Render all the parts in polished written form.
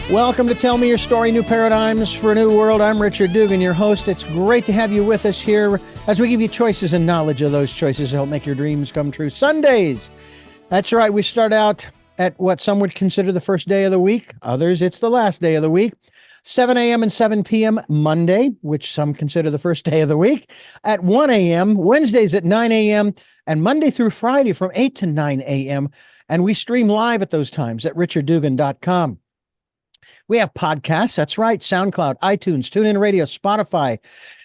Welcome to Tell Me Your Story, New Paradigms for a New World. I'm Richard Dugan, your host. It's great to have you with us here as we give you choices and knowledge of those choices to help make your dreams come true. Sundays. That's right. We start out at what some would consider the first day of the week. Others, it's the last day of the week. 7 a.m. and 7 p.m. Monday, which some consider the first day of the week. At 1 a.m., Wednesdays at 9 a.m., and Monday through Friday from 8 to 9 a.m. And we stream live at those times at richarddugan.com. We have podcasts, that's right, SoundCloud, iTunes, TuneIn Radio, Spotify,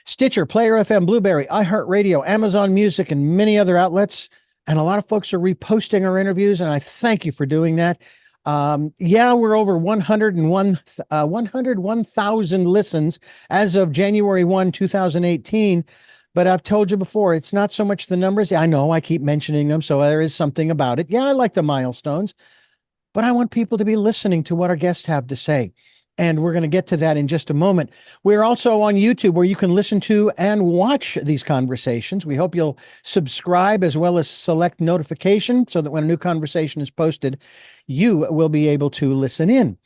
Stitcher, Player FM, Blueberry, iHeartRadio, Amazon Music, and many other outlets. And a lot of folks are reposting our interviews, and I thank you for doing that. We're over 101,000 listens as of January 1, 2018. But I've told you before, it's not so much the numbers. I know I keep mentioning them, so there is something about it. Yeah, I like the milestones. But I want people to be listening to what our guests have to say. And we're going to get to that in just a moment. We're also on YouTube where you can listen to and watch these conversations. We hope you'll subscribe as well as select notification so that when a new conversation is posted, you will be able to listen in.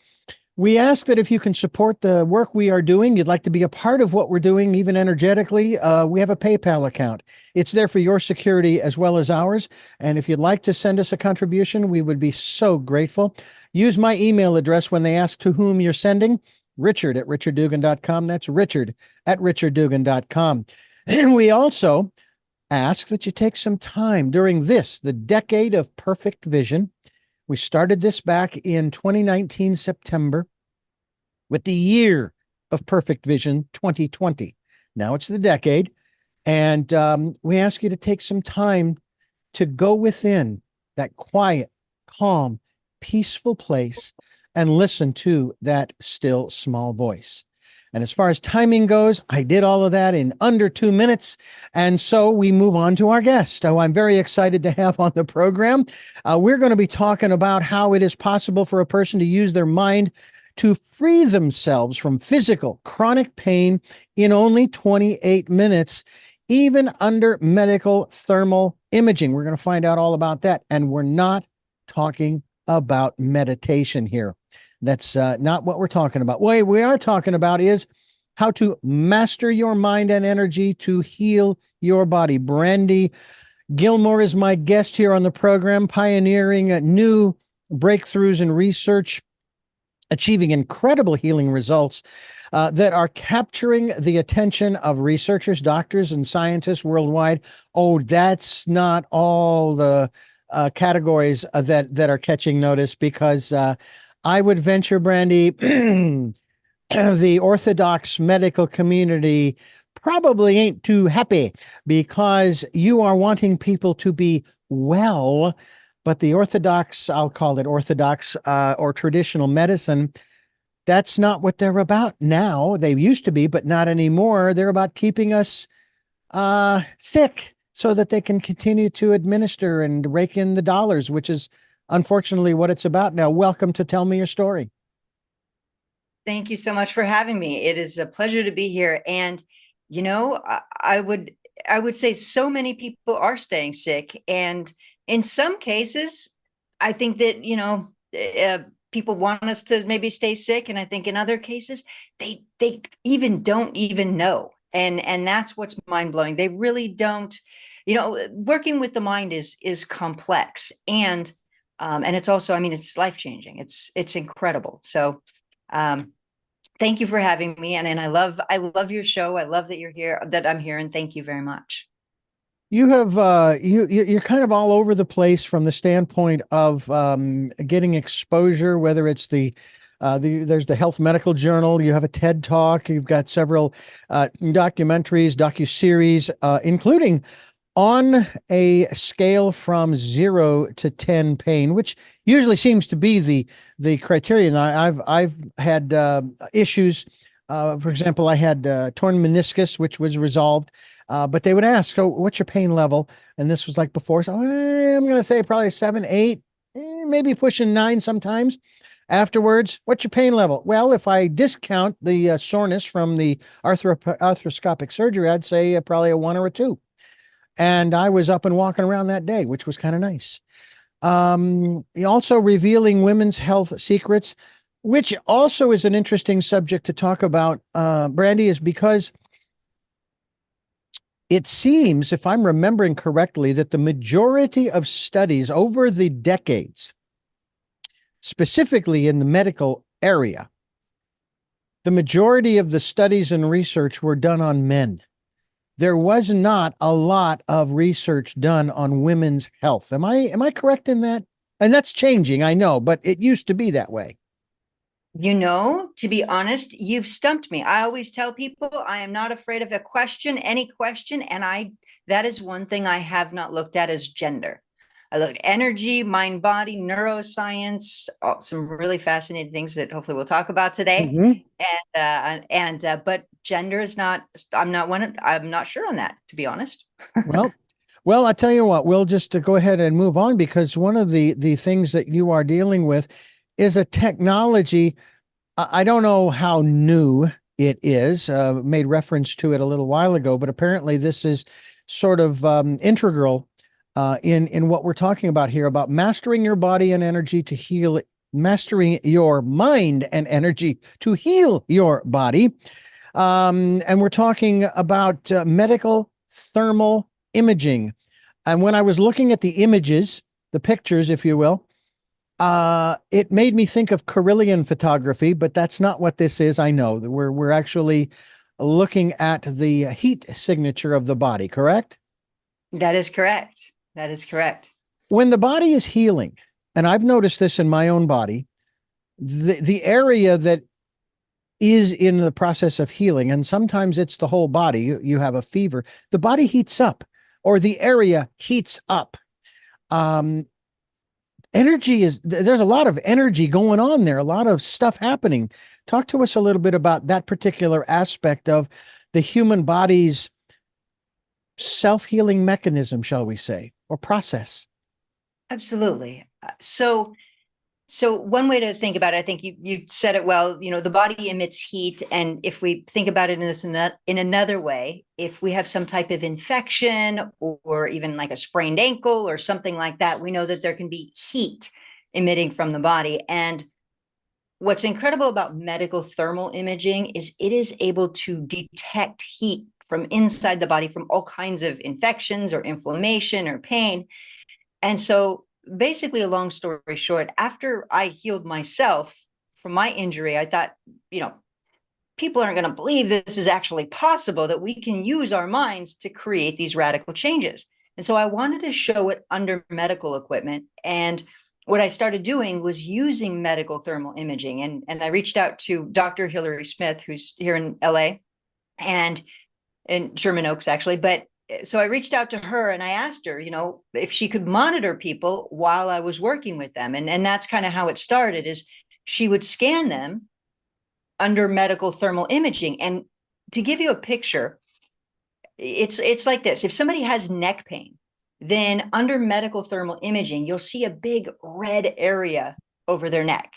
We ask that if you can support the work we are doing, you'd like to be a part of what we're doing, even energetically, we have a PayPal account. It's there for your security as well as ours. And if you'd like to send us a contribution, we would be so grateful. Use my email address when they ask to whom you're sending, richard@richarddugan.com. That's richard@richarddugan.com. And we also ask that you take some time during the decade of perfect vision. We started this back in 2019, September, with the year of perfect vision, 2020. Now it's the decade. And we ask you to take some time to go within that quiet, calm, peaceful place and listen to that still small voice. And as far as timing goes, I did all of that in under 2 minutes. And so we move on to our guest, who I'm very excited to have on the program. We're going to be talking about how it is possible for a person to use their mind to free themselves from physical chronic pain in only 28 minutes, even under medical thermal imaging. We're going to find out all about that. And we're not talking about meditation here. That's not what we're talking about. What we are talking about is how to master your mind and energy to heal your body. Brandy Gillmore is my guest here on the program, pioneering new breakthroughs in research, achieving incredible healing results that are capturing the attention of researchers, doctors, and scientists worldwide. Oh, that's not all the categories that are catching notice, because I would venture, Brandy, the orthodox medical community probably ain't too happy, because you are wanting people to be well, but the orthodox, I'll call it orthodox or traditional medicine, that's not what they're about now. They used to be, but not anymore. They're about keeping us sick so that they can continue to administer and rake in the dollars, which is unfortunately what it's about now. Welcome to Tell Me Your Story. Thank you so much for having me. It is a pleasure to be here. And, you know, I would say so many people are staying sick. And in some cases, I think that, people want us to maybe stay sick. And I think in other cases, they even don't even know. And that's what's mind blowing. They really don't, working with the mind is complex. And it's also, it's life-changing. It's incredible. So, thank you for having me. And I love your show. I love that you're here, that I'm here. And thank you very much. You have, you're kind of all over the place from the standpoint of, getting exposure, whether it's there's the Health Medical Journal, you have a TED Talk, you've got several, documentaries, docuseries, including On a Scale from 0 to 10 Pain, which usually seems to be the criterion. I've had issues. For example, I had torn meniscus, which was resolved. But they would ask, so what's your pain level? And this was like before. So I'm going to say probably 7, 8, maybe pushing 9 sometimes. Afterwards, what's your pain level? Well, if I discount the soreness from the arthroscopic surgery, I'd say probably a 1 or a 2. And I was up and walking around that day, which was kind of nice. Also revealing women's health secrets. which also is an interesting subject to talk about, Brandy, is because it seems, if I'm remembering correctly, that the majority of studies over the decades, specifically in the medical area, the majority of the studies and research were done on men. There was not a lot of research done on women's health. Am I correct in that? And that's changing, I know, but it used to be that way. To be honest, you've stumped me. I always tell people I am not afraid of a question, any question. And that is one thing I have not looked at as gender. I looked at energy, mind, body, neuroscience, some really fascinating things that hopefully we'll talk about today. Mhm. But gender is not, I'm not sure on that, to be honest. Well, well, I tell you what, we'll just go ahead and move on, because one of the things that you are dealing with is a technology. I don't know how new it is. Made reference to it a little while ago, but apparently this is sort of integral in what we're talking about here, about mastering your body and energy to heal, mastering your mind and energy to heal your body. And we're talking about medical thermal imaging. And when I was looking at the images, the pictures, if you will, it made me think of Carillion photography, but that's not what this is. I know that we're actually looking at the heat signature of the body, correct? That is correct. That is correct. When the body is healing, and I've noticed this in my own body, the area that is in the process of healing, and sometimes it's the whole body. You have a fever, the body heats up, or the area heats up. Um, there's a lot of energy going on there, a lot of stuff happening. Talk to us a little bit about that particular aspect of the human body's self-healing mechanism, shall we say, or process. Absolutely. So one way to think about it, I think you said it well, the body emits heat. And if we think about it in another way, if we have some type of infection or even like a sprained ankle or something like that, we know that there can be heat emitting from the body. And what's incredible about medical thermal imaging is it is able to detect heat from inside the body from all kinds of infections or inflammation or pain. And so basically, a long story short, after I healed myself from my injury, I thought, people aren't going to believe this is actually possible, that we can use our minds to create these radical changes. And so I wanted to show it under medical equipment. And what I started doing was using medical thermal imaging. And I reached out to Dr. Hillary Smith, who's here in LA and in Sherman Oaks, actually. But so I reached out to her and I asked her, if she could monitor people while I was working with them. And that's kind of how it started, is she would scan them under medical thermal imaging. And to give you a picture, it's like this. If somebody has neck pain, then under medical thermal imaging, you'll see a big red area over their neck.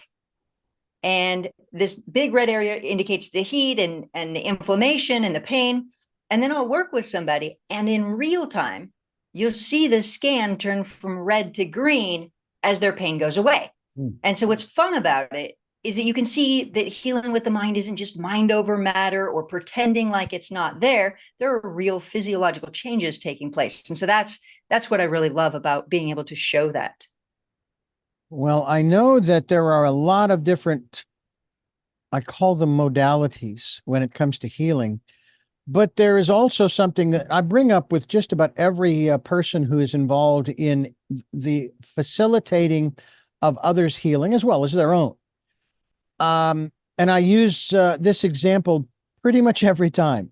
And this big red area indicates the heat and the inflammation and the pain. And then I'll work with somebody, and in real time, you'll see the scan turn from red to green as their pain goes away. And so what's fun about it is that you can see that healing with the mind isn't just mind over matter or pretending like it's not there. There are real physiological changes taking place. And so that's what I really love about being able to show that. Well, I know that there are a lot of different, I call them modalities when it comes to healing, but there is also something that I bring up with just about every person who is involved in the facilitating of others' healing as well as their own. And I use this example pretty much every time.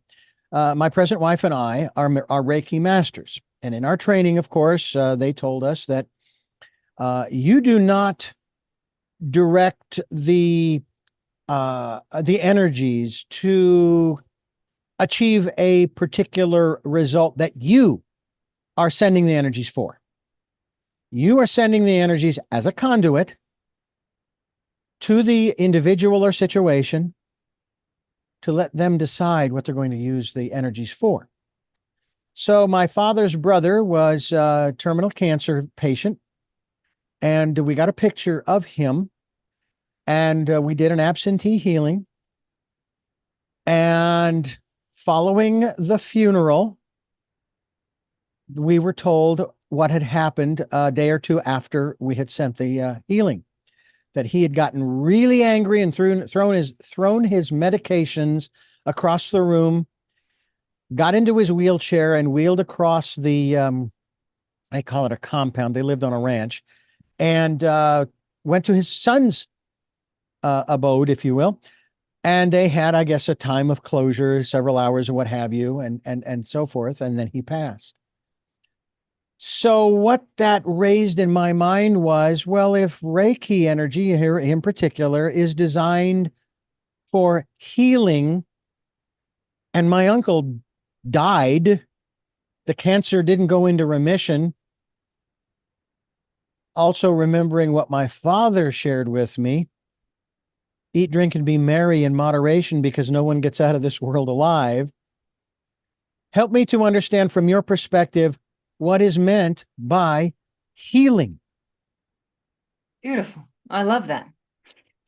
My present wife and I are Reiki masters. And in our training, of course, they told us that you do not direct the energies to achieve a particular result that you are sending the energies for. You are sending the energies as a conduit to the individual or situation to let them decide what they're going to use the energies for. So my father's brother was a terminal cancer patient, and we got a picture of him. and we did an absentee healing. And following the funeral, we were told what had happened a day or two after we had sent the healing, that he had gotten really angry and thrown his medications across the room, got into his wheelchair and wheeled across the I call it a compound. They lived on a ranch, and went to his son's abode, if you will. And they had, I guess, a time of closure, several hours or what have you, and so forth. And then he passed. So what that raised in my mind was, well, if Reiki energy here in particular is designed for healing, and my uncle died, the cancer didn't go into remission. Also remembering what my father shared with me, eat, drink, and be merry in moderation because no one gets out of this world alive. Help me to understand from your perspective what is meant by healing. Beautiful. I love that.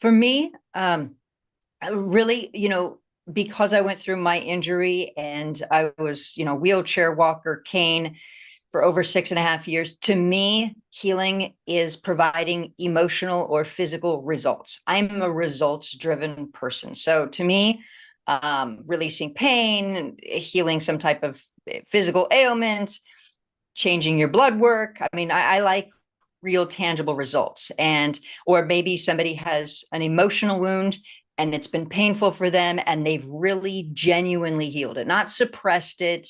For me, I really, because I went through my injury and I was, wheelchair walker, cane for over 6.5 years. To me, healing is providing emotional or physical results. I'm a results-driven person. So to me, releasing pain, healing some type of physical ailment, changing your blood work. I mean, I like real tangible results. Or maybe somebody has an emotional wound and it's been painful for them and they've really genuinely healed it, not suppressed it,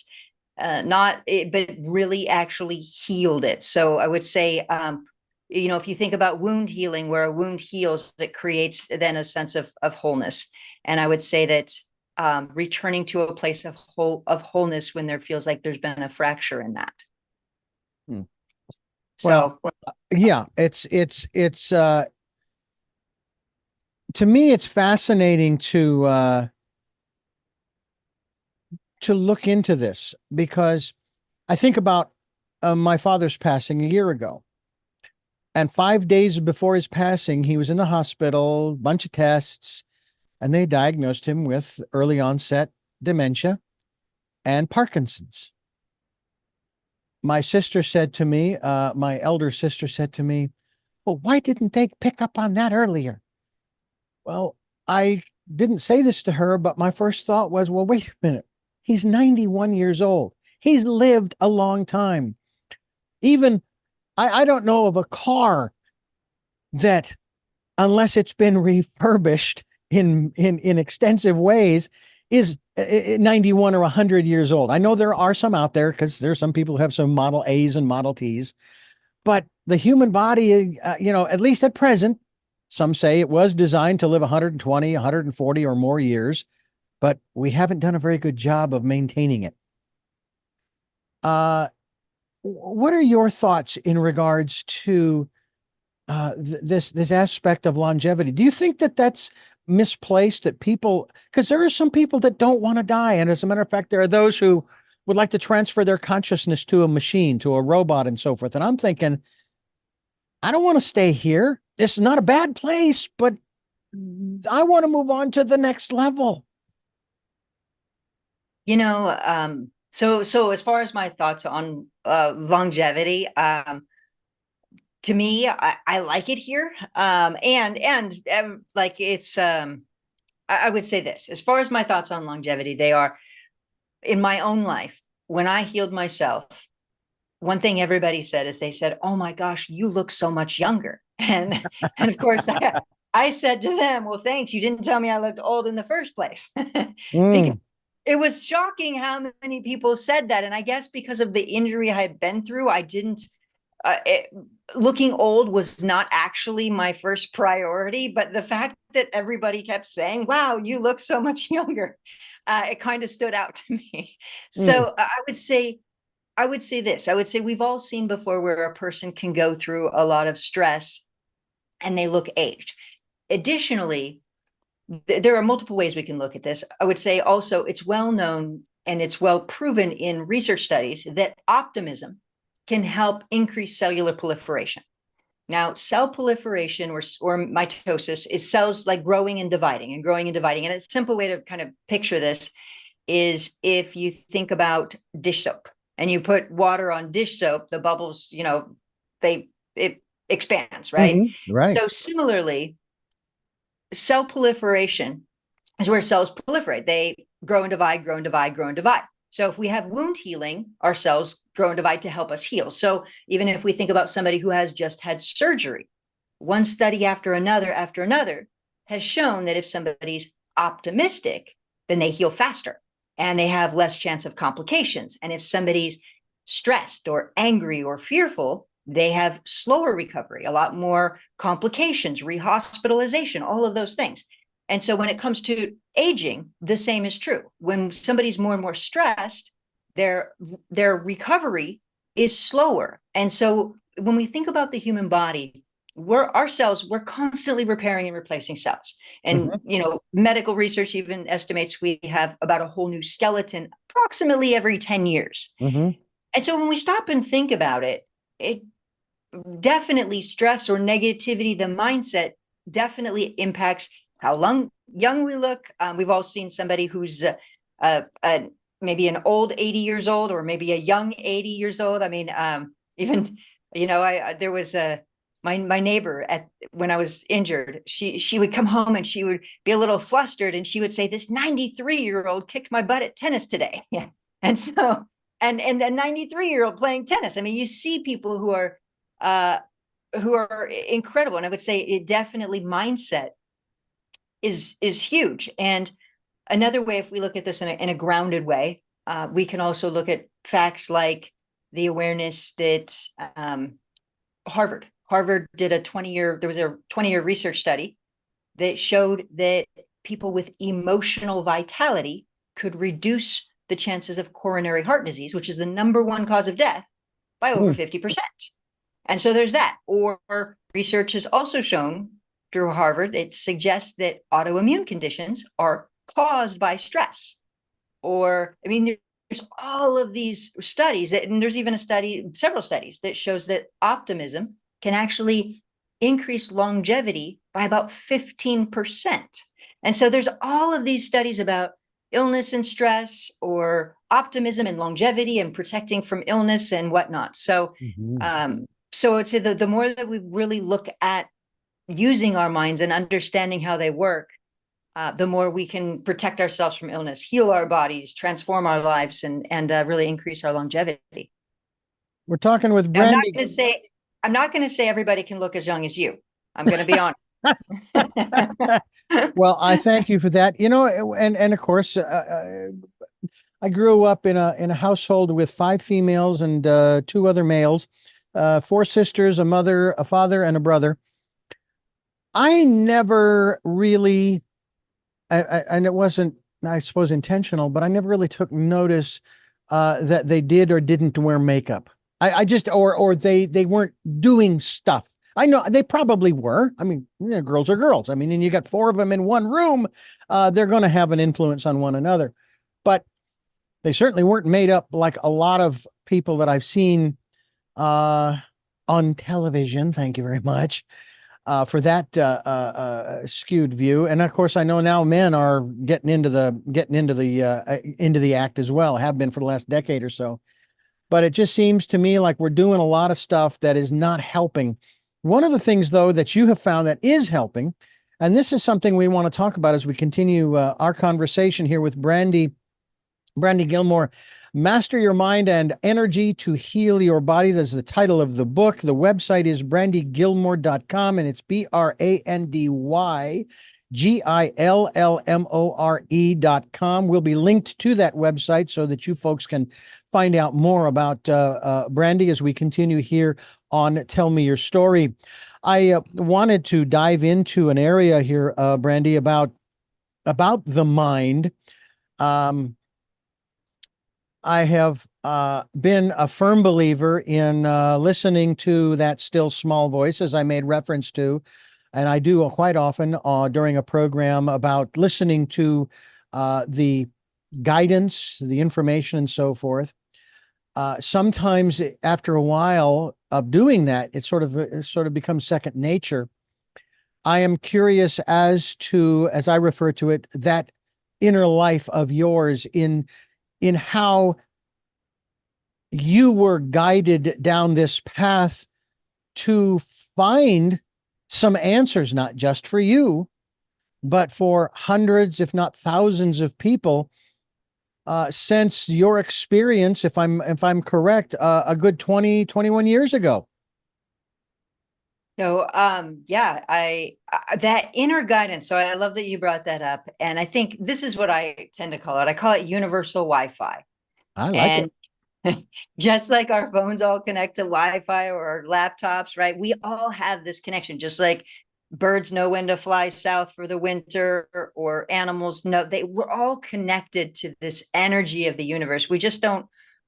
but really actually healed it. So I would say, if you think about wound healing, where a wound heals, it creates then a sense of wholeness. And I would say that returning to a place of wholeness when there feels like there's been a fracture in that. Well, yeah, it's to me, it's fascinating to look into this, because I think about my father's passing a year ago. And 5 days before his passing, he was in the hospital, bunch of tests, and they diagnosed him with early onset dementia and Parkinson's. My sister said to me, my elder sister said to me, well, why didn't they pick up on that earlier? Well, I didn't say this to her, but my first thought was, well, wait a minute. He's 91 years old. He's lived a long time. Even, I don't know of a car that, unless it's been refurbished in extensive ways, is 91 or 100 years old. I know there are some out there, because there's some people who have some Model A's and Model T's, but the human body, at least at present, some say it was designed to live 120, 140 or more years, but we haven't done a very good job of maintaining it. What are your thoughts in regards to this aspect of longevity? Do you think that that's misplaced, that people, because there are some people that don't want to die, and as a matter of fact, there are those who would like to transfer their consciousness to a machine, to a robot, and so forth. And I'm thinking, I don't want to stay here. This is not a bad place, but I want to move on to the next level. So as far as my thoughts on longevity, to me, I like it here. And like it's, I would say this, as far as my thoughts on longevity, they are, in my own life, when I healed myself, one thing everybody said is, they said, oh my gosh, you look so much younger. And of course I said to them, well, thanks. You didn't tell me I looked old in the first place. Because it was shocking how many people said that. And I guess because of the injury I had been through, I didn't, looking old was not actually my first priority, but the fact that everybody kept saying, wow, you look so much younger, it kind of stood out to me. So I would say this. I would say we've all seen before where a person can go through a lot of stress and they look aged. Additionally, there are multiple ways we can look at this. I would say also it's well known and it's well proven in research studies that optimism can help increase cellular proliferation. Now, cell proliferation or mitosis is cells like growing and dividing and growing and dividing. And a simple way to kind of picture this is if you think about dish soap and you put water on dish soap, the bubbles, it expands, right? Right. So similarly, cell proliferation is where cells proliferate. They grow and divide, grow and divide, grow and divide. So if we have wound healing, our cells grow and divide to help us heal. So even if we think about somebody who has just had surgery, one study after another has shown that if somebody's optimistic, then they heal faster and they have less chance of complications. And if somebody's stressed or angry or fearful, they have slower recovery, a lot more complications, rehospitalization, all of those things. And so when it comes to aging, the same is true. When somebody's more and more stressed, their recovery is slower. And so when we think about the human body, we're constantly repairing and replacing cells. And medical research even estimates we have about a whole new skeleton approximately every 10 years. And so when we stop and think about it, it definitely stress or negativity, the mindset definitely impacts how young we look. We've all seen somebody who's maybe an old 80 years old or maybe a young 80 years old. I mean, there was my neighbor when I was injured, she would come home and she would be a little flustered and she would say, "This 93-year-old kicked my butt at tennis today." Yeah. And so, and a 93-year-old playing tennis. I mean, you see people who are incredible. And I would say it definitely mindset is huge. And another way, if we look at this in a grounded way, we can also look at facts like the awareness that Harvard did a 20-year research study that showed that people with emotional vitality could reduce the chances of coronary heart disease, which is the #1 cause of death, by over 50%. And so there's that. Or research has also shown through Harvard, it suggests that autoimmune conditions are caused by stress. Or, I mean, there's all of these studies, and there's even several studies that shows that optimism can actually increase longevity by about 15%. And so there's all of these studies about illness and stress, or optimism and longevity and protecting from illness and whatnot. So, so I'd say the more that we really look at using our minds and understanding how they work, the more we can protect ourselves from illness, heal our bodies, transform our lives, and really increase our longevity. We're talking with Brandy. I'm not going to say everybody can look as young as you. I'm going to be honest. Well, I thank you for that. And of course, I grew up in a household with 5 females and 2 other males, 4 sisters, a mother, a father, and a brother. I never really, and it wasn't, I suppose, intentional, but I never really took notice that they did or didn't wear makeup. I just, or they weren't doing stuff. I know they probably were. I mean, girls are girls. I mean, and you got 4 of them in one room, they're going to have an influence on one another. But they certainly weren't made up like a lot of people that I've seen on television. Thank you very much for that skewed view. And of course, I know now men are getting into the act as well. Have been for the last decade or so. But it just seems to me like we're doing a lot of stuff that is not helping. One of the things, though, that you have found that is helping, and this is something we want to talk about as we continue our conversation here with Brandy Gillmore, Master Your Mind and Energy to Heal Your Body. That's the title of the book. The website is brandygillmore.com, and it's BrandyGillmore.com. We'll be linked to that website so that you folks can find out more about Brandy as we continue here on Tell Me Your Story. I wanted to dive into an area here, Brandy, about the mind. I have been a firm believer in listening to that still small voice, as I made reference to, and I do quite often during a program, about listening to the guidance, the information, and so forth. Sometimes after a while, doing that, it sort of becomes second nature. I am curious as to, as I refer to it, that inner life of yours in how you were guided down this path to find some answers, not just for you, but for hundreds, if not thousands of people, since your experience, if I'm correct, a good 21 years ago. So, yeah, that inner guidance. So I love that you brought that up. And I think this is what I tend to call it. I call it universal Wi-Fi. I like And it. just like our phones all connect to Wi-Fi or our laptops, right? We all have this connection, just like birds know when to fly south for the winter, or animals know. We're all connected to this energy of the universe. We just don't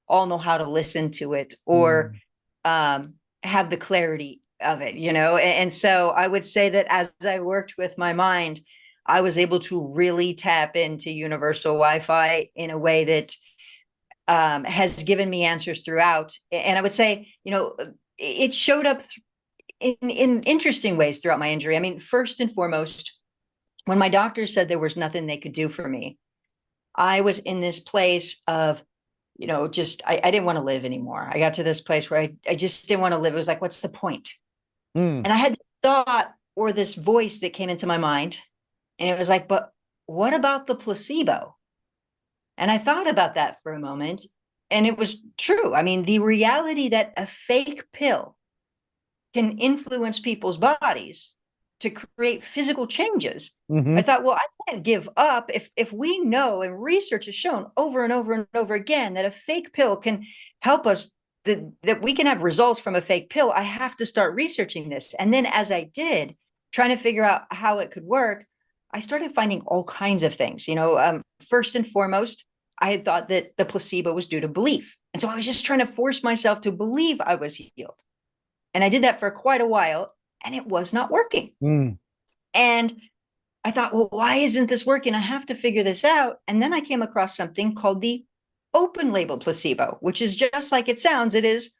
all know how to listen to it or have the clarity of it, And so I would say that as I worked with my mind, I was able to really tap into universal Wi-Fi in a way that has given me answers throughout. And I would say, it showed up in interesting ways throughout my injury. I mean, first and foremost, when my doctors said there was nothing they could do for me, I was in this place of, I didn't want to live anymore. I got to this place where I just didn't want to live. It was like, what's the point? And I had this thought or this voice that came into my mind, and it was like, but what about the placebo? And I thought about that for a moment, and it was true. I mean, the reality that a fake pill can influence people's bodies to create physical changes. I thought, well, I can't give up if we know, and research has shown over and over and over again, that a fake pill can help us, that we can have results from a fake pill. I have to start researching this. And then as I did, trying to figure out how it could work, I started finding all kinds of things. First and foremost, I had thought that the placebo was due to belief. And so I was just trying to force myself to believe I was healed. And I did that for quite a while, and it was not working. And I thought, well, why isn't this working? I have to figure this out. And then I came across something called the open label placebo, which is just like it sounds. It is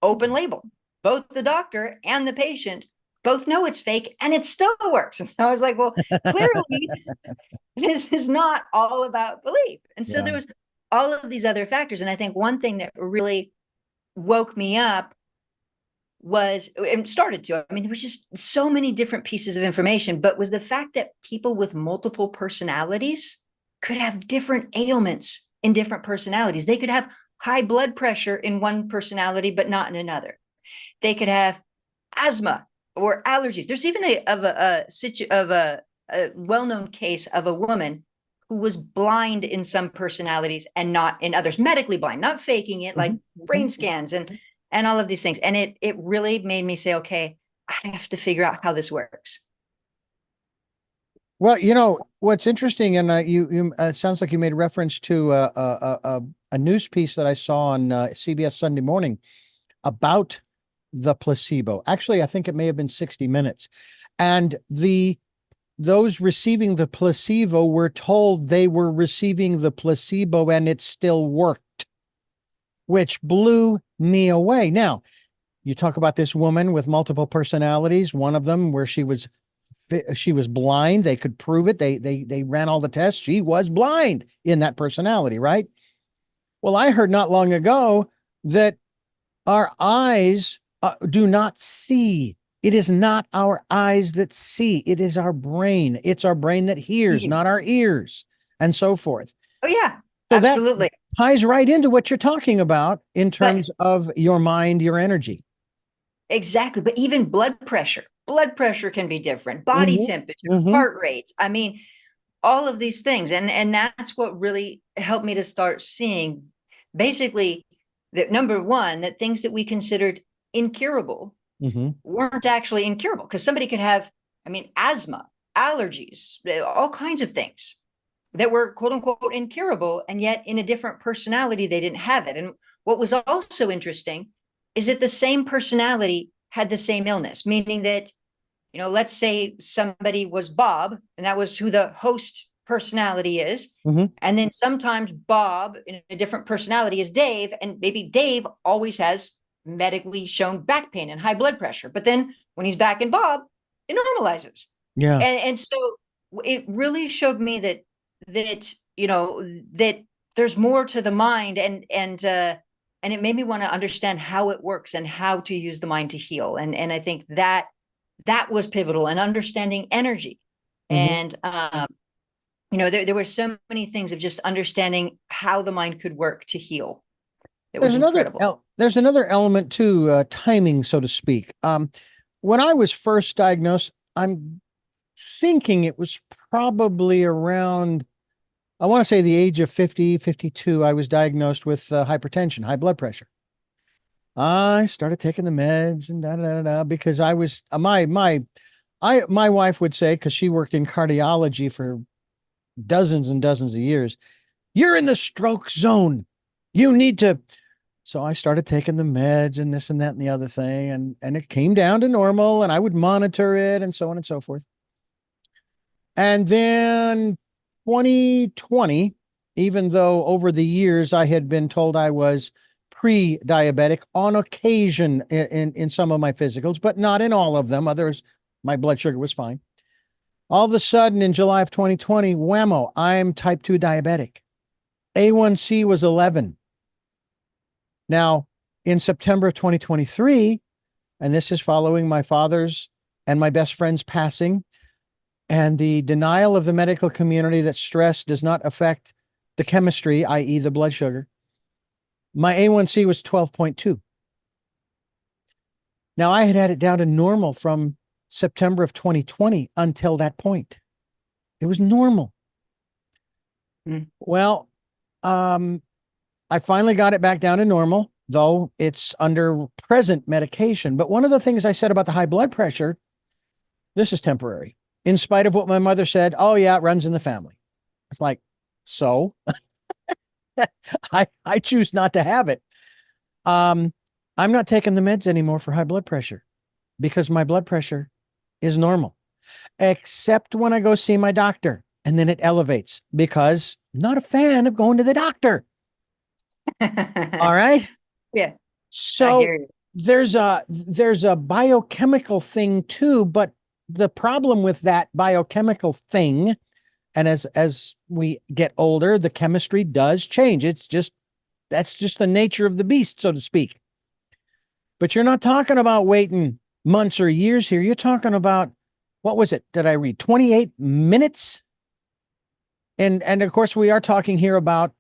open label. Both the doctor and the patient both know it's fake, and it still works. And so I was like, well, clearly this is not all about belief. And so there was all of these other factors. And I think one thing that really woke me up was, and started to, I mean, there was just so many different pieces of information, but was the fact that people with multiple personalities could have different ailments in different personalities. They could have high blood pressure in one personality, but not in another. They could have asthma or allergies. There's even a well-known case of a woman who was blind in some personalities and not in others, medically blind, not faking it, like brain scans and all of these things. And it really made me say, okay, I have to figure out how this works. Well, what's interesting, and you it sounds like you made reference to a news piece that I saw on CBS Sunday Morning about the placebo. Actually, I think it may have been 60 Minutes. And those receiving the placebo were told they were receiving the placebo and it still worked, which blew me away. Now, you talk about this woman with multiple personalities, one of them where she was blind. They could prove it. They ran all the tests. She was blind in that personality, right? Well, I heard not long ago that our eyes do not see. It is not our eyes that see. It is our brain. It's our brain that hears, not our ears, and so forth. Oh, yeah, so absolutely. That ties right into what you're talking about in terms of your mind, your energy. Exactly. But even blood pressure can be different. Body temperature, heart rate. I mean, all of these things. And that's what really helped me to start seeing, basically, that number one, that things that we considered incurable weren't actually incurable, because somebody could have, asthma, allergies, all kinds of things that were quote unquote incurable, and yet in a different personality they didn't have it. And what was also interesting is that the same personality had the same illness, meaning that, let's say somebody was Bob, and that was who the host personality is. And then sometimes Bob in a different personality is Dave, and maybe Dave always has medically shown back pain and high blood pressure. But then when he's back in Bob, it normalizes. Yeah. And so it really showed me that that there's more to the mind, and it made me want to understand how it works and how to use the mind to heal. And I think that was pivotal, and understanding energy. Mhm. And there were so many things of just understanding how the mind could work to heal. It was incredible. There's another element to timing, so to speak. When I was first diagnosed, I'm thinking it was probably around, I want to say the age of 50, 52. I was diagnosed with hypertension, high blood pressure. I started taking the meds and da da da da because I was my wife would say, because she worked in cardiology for dozens and dozens of years, you're in the stroke zone. You need to. So I started taking the meds and this and that and the other thing, and it came down to normal, and I would monitor it and so on and so forth. And then 2020, even though over the years I had been told I was pre-diabetic on occasion in some of my physicals, but not in all of them. Others, my blood sugar was fine. All of a sudden in July of 2020, whammo, I'm type 2 diabetic. A1C was 11. Now, in September of 2023, and this is following my father's and my best friend's passing, and the denial of the medical community that stress does not affect the chemistry, i.e., the blood sugar, my A1C was 12.2. Now, I had it down to normal from September of 2020 until that point. It was normal. Well, I finally got it back down to normal, though it's under present medication. But one of the things I said about the high blood pressure, this is temporary, in spite of what my mother said. Oh, yeah, it runs in the family. It's like, so I choose not to have it. I'm not taking the meds anymore for high blood pressure because my blood pressure is normal, except when I go see my doctor, and then it elevates because I'm not a fan of going to the doctor. All right. Yeah. So there's a biochemical thing too, but the problem with that biochemical thing, and as we get older, the chemistry does change. That's just the nature of the beast, so to speak. But you're not talking about waiting months or years here. You're talking about, what was it? Did I read 28 minutes? And of course we are talking here about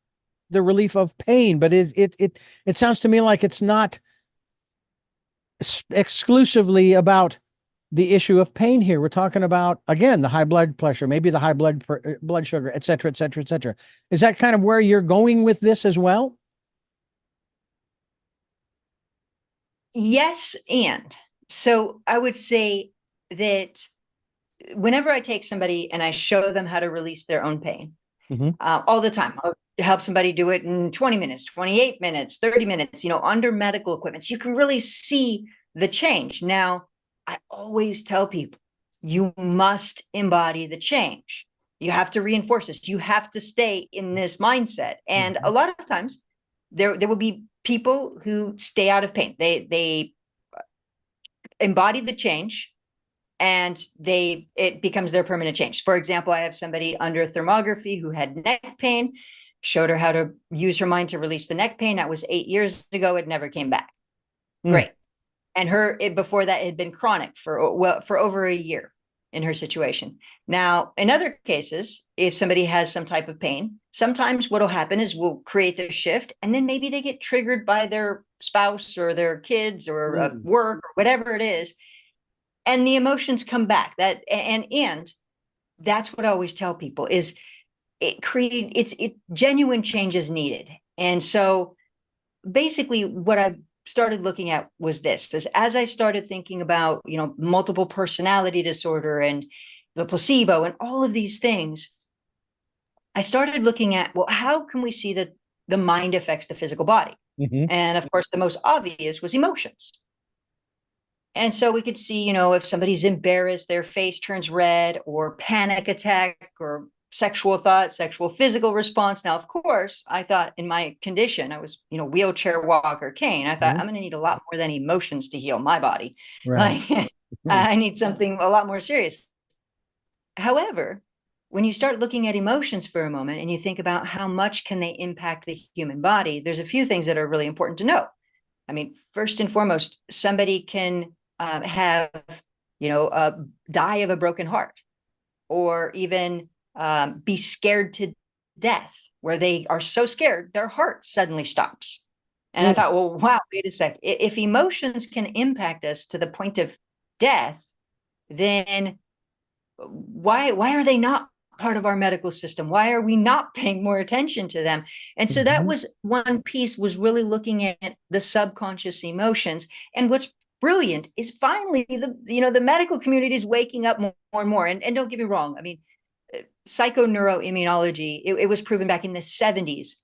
the relief of pain, but it sounds to me like it's not exclusively about the issue of pain here. We're talking about, again, the high blood pressure, maybe the high blood sugar, et cetera, et cetera, et cetera. Is that kind of where you're going with this as well? Yes. And so I would say that whenever I take somebody and I show them how to release their own pain, all the time, I'll help somebody do it in 20 minutes, 28 minutes, 30 minutes, under medical equipment. So you can really see the change. Now, I always tell people, you must embody the change. You have to reinforce this. You have to stay in this mindset. And a lot of times there will be people who stay out of pain. They embody the change, and it becomes their permanent change. For example, I have somebody under thermography who had neck pain, showed her how to use her mind to release the neck pain. That was 8 years ago. It never came back. Great. And before that, it had been chronic for over a year in her situation. Now, in other cases, if somebody has some type of pain, sometimes what will happen is we'll create this shift, and then maybe they get triggered by their spouse or their kids or work or whatever it is, and the emotions come back. And that's what I always tell people is genuine change is needed. And so basically what I started looking at was this, as I started thinking about, multiple personality disorder and the placebo and all of these things, I started looking at, well, how can we see that the mind affects the physical body? And of course, the most obvious was emotions. And so we could see, if somebody's embarrassed, their face turns red, or panic attack, or sexual thought, sexual physical response. Now, of course, I thought in my condition, I was, wheelchair, walker, cane. I thought Mhm. I'm going to need a lot more than emotions to heal my body. Right. Like I need something a lot more serious. However, when you start looking at emotions for a moment and you think about how much can they impact the human body, there's a few things that are really important to know. I mean, first and foremost, somebody can have, die of a broken heart, or even be scared to death, where they are so scared their heart suddenly stops. And I Mm. thought, well, wow, wait a sec. If emotions can impact us to the point of death, then why are they not part of our medical system? Why are we not paying more attention to them? And so that Mhm. was one piece, was really looking at the subconscious emotions. And what's brilliant is finally the medical community is waking up more and more. And don't get me wrong, I mean, psychoneuroimmunology, it was proven back in the 70s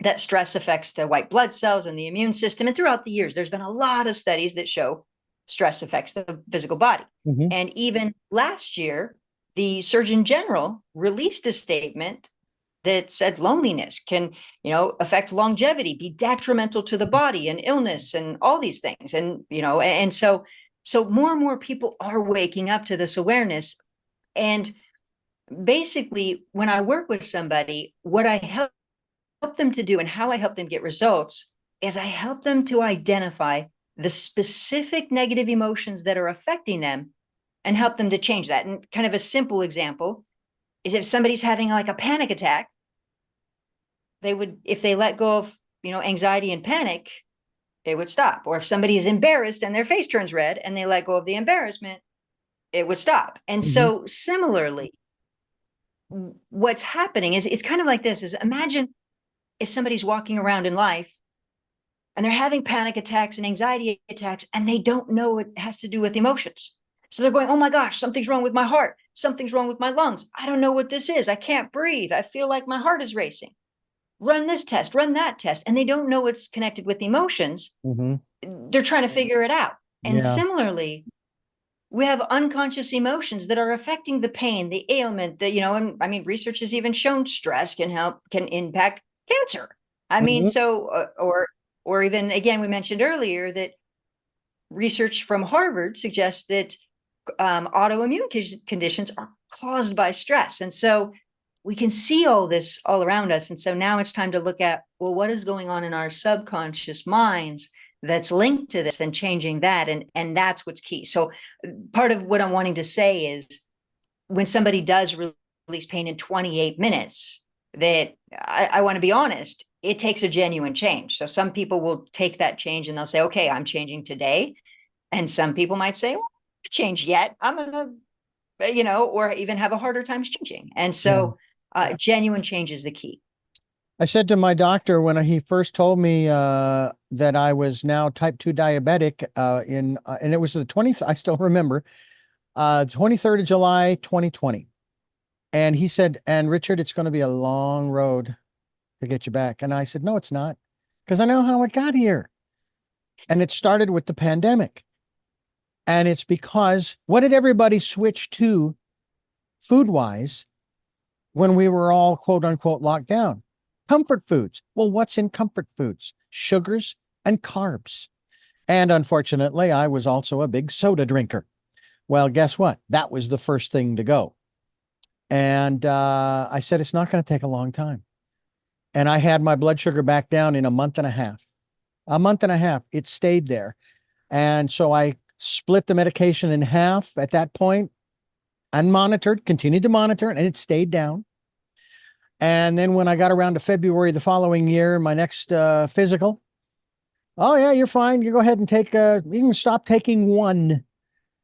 that stress affects the white blood cells and the immune system. And throughout the years, there's been a lot of studies that show stress affects the physical body. Mhm. And even last year, the Surgeon General released a statement that said loneliness can, affect longevity, be detrimental to the body, and illness, and all these things. And so more and more people are waking up to this awareness. And basically, when I work with somebody, what I help them to do and how I help them get results is I help them to identify the specific negative emotions that are affecting them and help them to change that. And kind of a simple example is, if somebody's having like a panic attack, they would, if they let go of, anxiety and panic, they would stop. Or if somebody is embarrassed and their face turns red and they let go of the embarrassment, it would stop. And Mhm. so similarly, what's happening is kind of like this: is imagine if somebody's walking around in life and they're having panic attacks and anxiety attacks, and they don't know it has to do with emotions. So they're going, oh my gosh, something's wrong with my heart. Something's wrong with my lungs. I don't know what this is. I can't breathe. I feel like my heart is racing. Run this test, run that test. And they don't know it's connected with emotions. Mhm. They're trying to figure it out. And Yeah. similarly, we have unconscious emotions that are affecting the pain, the ailment, and I mean, research has even shown stress can impact cancer. I mean, Mhm. so, or even, again, we mentioned earlier that research from Harvard suggests that autoimmune conditions are caused by stress. And so we can see all this all around us. And so now it's time to look at, well, what is going on in our subconscious minds that's linked to this, and changing that. And that's what's key. So part of what I'm wanting to say is, when somebody does release pain in 28 minutes, that I want to be honest, it takes a genuine change. So some people will take that change and they'll say, okay, I'm changing today. And some people might say, well, not change yet. I'm going to, or even have a harder time changing. And Yeah. so genuine change is the key. I said to my doctor when he first told me that I was now type 2 diabetic and it was the 20th, I still remember, 23rd of July, 2020. And he said, and Richard, it's going to be a long road to get you back. And I said, no, it's not, because I know how it got here. And it started with the pandemic. And it's because what did everybody switch to food wise when we were all quote unquote locked down? Comfort foods. Well, what's in comfort foods? Sugars and carbs. And unfortunately, I was also a big soda drinker. Well, guess what? That was the first thing to go. And I said, it's not going to take a long time. And I had my blood sugar back down in a month and a half. A month and a half, it stayed there. And so I split the medication in half at that point, unmonitored, continued to monitor, and it stayed down. And then when I got around to February the following year, my next physical, oh yeah, you're fine. You go ahead and take, you can stop taking one.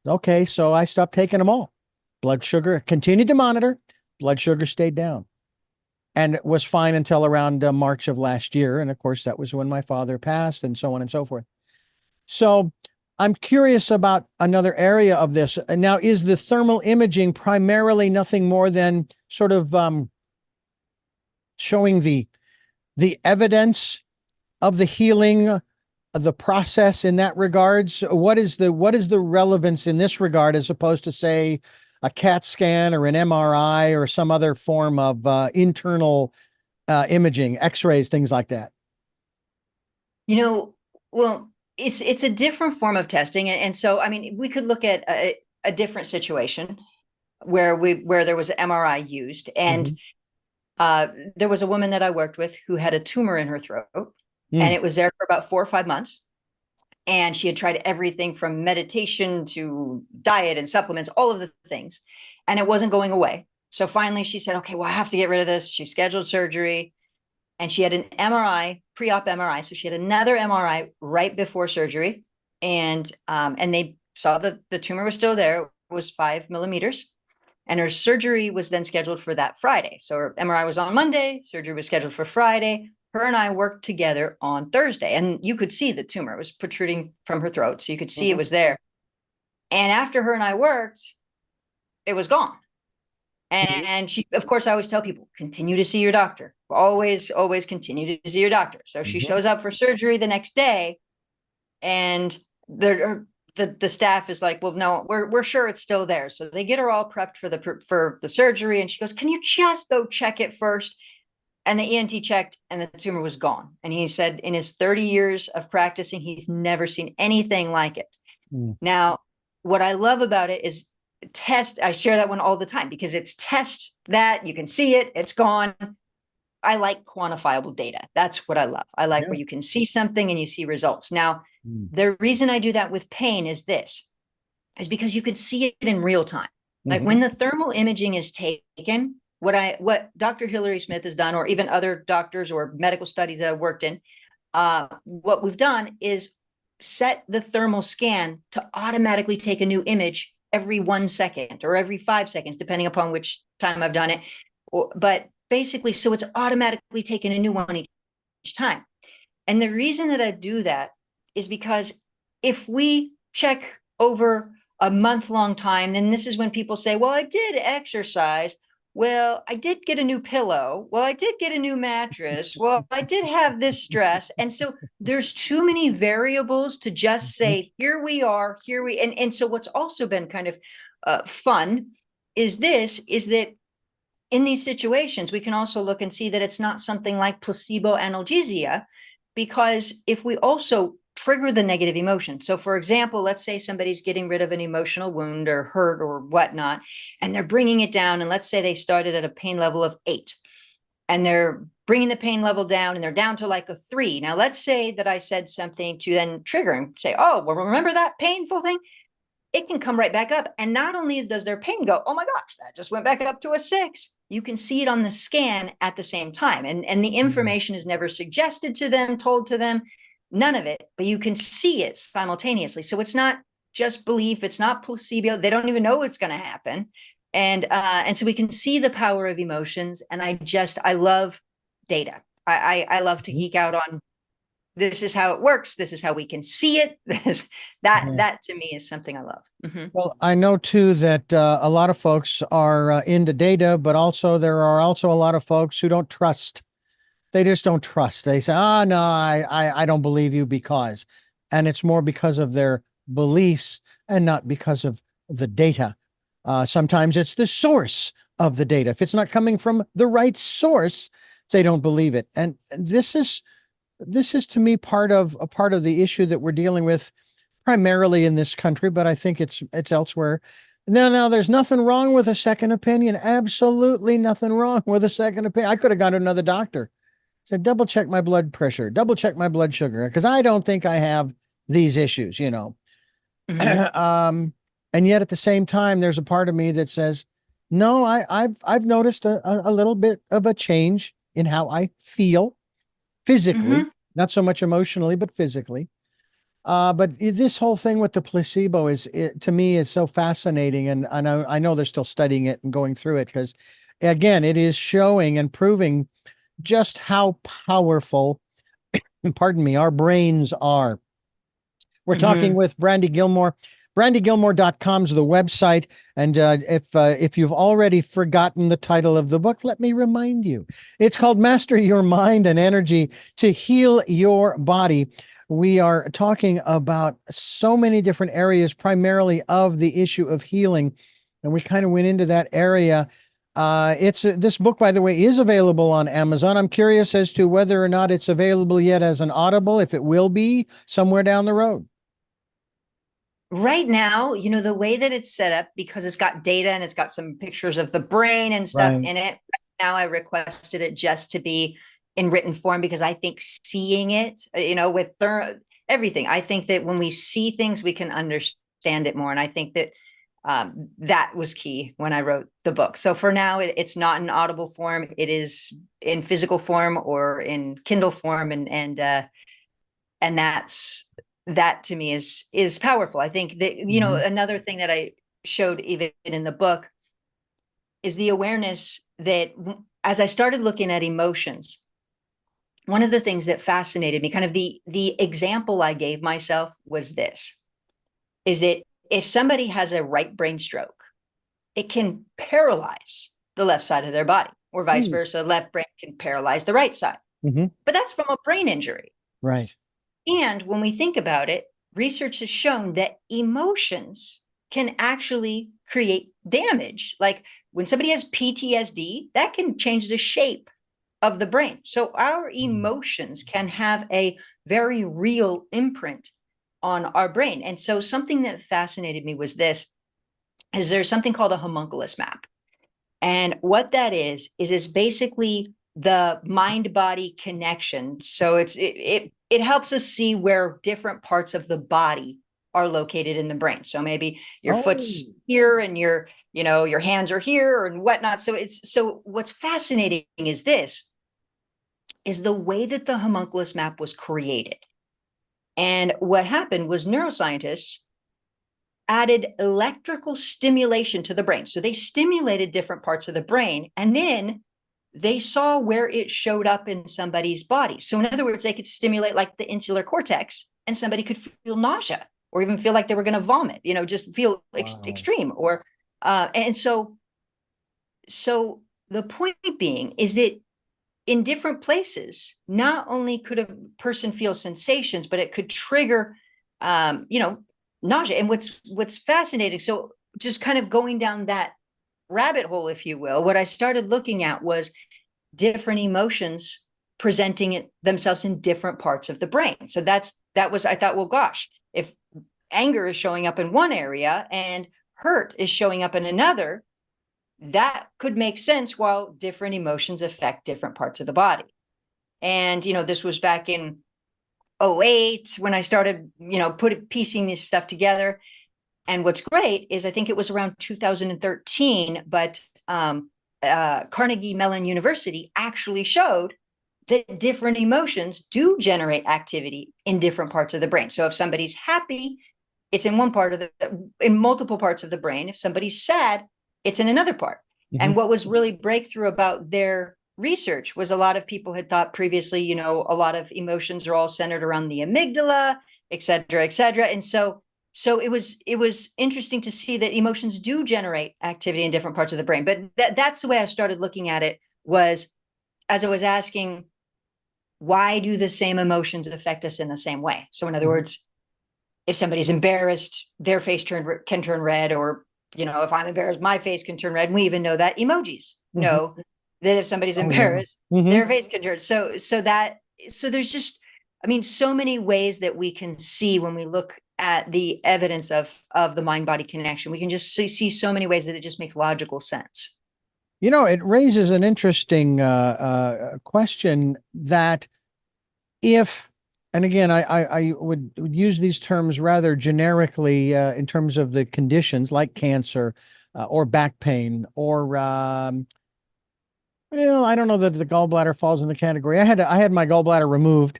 Okay, so I stopped taking them all. Blood sugar continued to monitor, blood sugar stayed down. And it was fine until around March of last year. And of course, that was when my father passed, and so on and so forth. So I'm curious about another area of this. Now, is the thermal imaging primarily nothing more than sort of showing the evidence of the healing, the process in that regards? What is the relevance in this regard, as opposed to, say, a CAT scan or an MRI or some other form of internal imaging, X-rays, things like that? You know, well, it's a different form of testing, and so I mean, we could look at a different situation where there was an MRI used, and there was a woman that I worked with who had a tumor in her throat, and it was there for about 4 or 5 months. And she had tried everything from meditation to diet and supplements, all of the things, and it wasn't going away. So finally she said, okay, well, I have to get rid of this. She scheduled surgery, and she had an MRI, pre-op MRI. So she had another MRI right before surgery. And they saw the tumor was still there. It was 5 millimeters. And her surgery was then scheduled for that Friday. So her MRI was on Monday, surgery was scheduled for Friday. Her and I worked together on Thursday, and you could see the tumor was protruding from her throat. So you could see it was there. And after her and I worked, it was gone. And she, of course, I always tell people, continue to see your doctor. Always continue to see your doctor. So she shows up for surgery the next day, and the staff is like, well, no, we're sure it's still there. So they get her all prepped for the surgery. And she goes, can you just though check it first? And the ENT checked, and the tumor was gone. And he said in his 30 years of practicing, he's never seen anything like it. Now, what I love about it is I share that one all the time because it's test that you can see it, it's gone. I like quantifiable data. That's what I love. I like where you can see something and you see results. Now, the reason I do that with pain is because you can see it in real time. Like when the thermal imaging is taken, what Dr. Hilary Smith has done, or even other doctors or medical studies that I've worked in, what we've done is set the thermal scan to automatically take a new image every 1 second or every 5 seconds, depending upon which time I've done it. But basically, so it's automatically taking a new one each time. And the reason that I do that is because if we check over a month-long time, then this is when people say, well, I did exercise. Well, I did get a new pillow. Well, I did get a new mattress. Well, I did have this stress. And so there's too many variables to just say, here we are, and so what's also been kind of fun is that in these situations, we can also look and see that it's not something like placebo analgesia, because if we also trigger the negative emotion. So for example, let's say somebody's getting rid of an emotional wound or hurt or whatnot, and they're bringing it down. And let's say they started at a pain level of 8, and they're bringing the pain level down, and they're down to like a 3. Now, let's say that I said something to then trigger and say, oh, well, remember that painful thing? It can come right back up. And not only does their pain go, oh my gosh, that just went back up to a 6. You can see it on the scan at the same time. And the information is never suggested to them, told to them, none of it, but you can see it simultaneously. So it's not just belief. It's not placebo. They don't even know it's going to happen. And so we can see the power of emotions. And I love data. I love to geek out on, this is how it works. This is how we can see it. That to me is something I love. Well, I know too that a lot of folks are into data, but also there are also a lot of folks who don't trust. They just don't trust. They say, oh, no, I don't believe you because, and it's more because of their beliefs and not because of the data. Sometimes it's the source of the data. If it's not coming from the right source, they don't believe it. And this is to me part of the issue that we're dealing with primarily in this country, but I think it's elsewhere. Now, there's nothing wrong with a second opinion. Absolutely nothing wrong with a second opinion. I could have gone to another doctor. Said, double check my blood pressure, double check my blood sugar, because I don't think I have these issues, And yet at the same time, there's a part of me that says, no, I've noticed a little bit of a change in how I feel physically, not so much emotionally, but physically. But this whole thing with the placebo to me is so fascinating. And I know they're still studying it and going through it because, again, it is showing and proving just how powerful, pardon me, our brains are. We're talking with Brandy Gillmore. BrandyGillmore.com is the website. And if you've already forgotten the title of the book, let me remind you. It's called Master Your Mind and Energy to Heal Your Body. We are talking about so many different areas, primarily of the issue of healing. and we kind of went into that area. This book, by the way, is available on Amazon. I'm curious as to whether or not it's available yet as an Audible, if it will be somewhere down the road. Right now, the way that it's set up, because it's got data and it's got some pictures of the brain and stuff Right. in it. Right now, I requested it just to be in written form because I think seeing it, with everything, I think that when we see things, we can understand it more. And I think that that was key when I wrote the book. So for now, it's not in audible form. It is in physical form or in Kindle form. And that to me is powerful. I think that, another thing that I showed even in the book is the awareness that as I started looking at emotions, one of the things that fascinated me, kind of the example I gave myself was this, is that if somebody has a right brain stroke, it can paralyze the left side of their body, or vice versa. Left brain can paralyze the right side. But that's from a brain injury. Right. And when we think about it, research has shown that emotions can actually create damage. Like when somebody has PTSD, that can change the shape of the brain. So our emotions can have a very real imprint on our brain. And so something that fascinated me was this, is there's something called a homunculus map. And what that is basically the mind-body connection. So it helps us see where different parts of the body are located in the brain. So maybe your foot's here and your hands are here and whatnot. So what's fascinating is the way that the homunculus map was created. And what happened was neuroscientists added electrical stimulation to the brain. So they stimulated different parts of the brain, and then they saw where it showed up in somebody's body. So in other words, they could stimulate like the insular cortex, and somebody could feel nausea or even feel like they were going to vomit, just feel extreme. Or and so the point being is that in different places, not only could a person feel sensations, but it could trigger, nausea. And what's fascinating, so just kind of going down that rabbit hole, if you will, what I started looking at was different emotions presenting themselves in different parts of the brain. So I thought, well, gosh, if anger is showing up in one area and hurt is showing up in another, that could make sense while different emotions affect different parts of the body. And, this was back in 2008 when I started, piecing this stuff together. And what's great is I think it was around 2013, but Carnegie Mellon University actually showed that different emotions do generate activity in different parts of the brain. So if somebody's happy, it's in one part of in multiple parts of the brain. If somebody's sad, it's in another part. And what was really breakthrough about their research was a lot of people had thought previously, a lot of emotions are all centered around the amygdala, et cetera, et cetera. And so it was interesting to see that emotions do generate activity in different parts of the brain. But that's the way I started looking at it, was as I was asking, why do the same emotions affect us in the same way? So in other words, if somebody's embarrassed, their face can turn red, or, if I'm embarrassed, my face can turn red. And we even know that emojis know that if somebody's embarrassed, their face can turn. So there's just, so many ways that we can see when we look at the evidence of the mind-body connection. We can just see so many ways that it just makes logical sense. It raises an interesting question that if, and again, I would use these terms rather generically in terms of the conditions like cancer or back pain, or I don't know that the gallbladder falls in the category. I had my gallbladder removed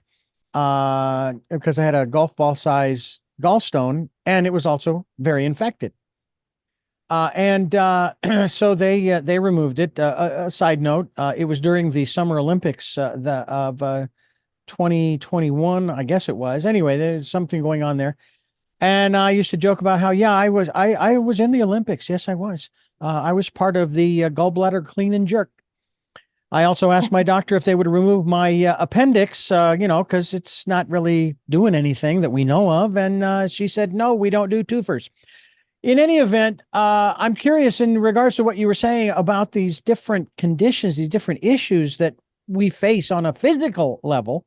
because I had a golf ball size gallstone, and it was also very infected. So they removed it. A side note, it was during the Summer Olympics of 2021, I guess it was. Anyway, there's something going on there. And I used to joke about how, I was in the Olympics. Yes, I was. I was part of the gallbladder clean and jerk. I also asked my doctor if they would remove my appendix, because it's not really doing anything that we know of. And she said, no, we don't do twofers. In any event, I'm curious in regards to what you were saying about these different conditions, these different issues that we face on a physical level.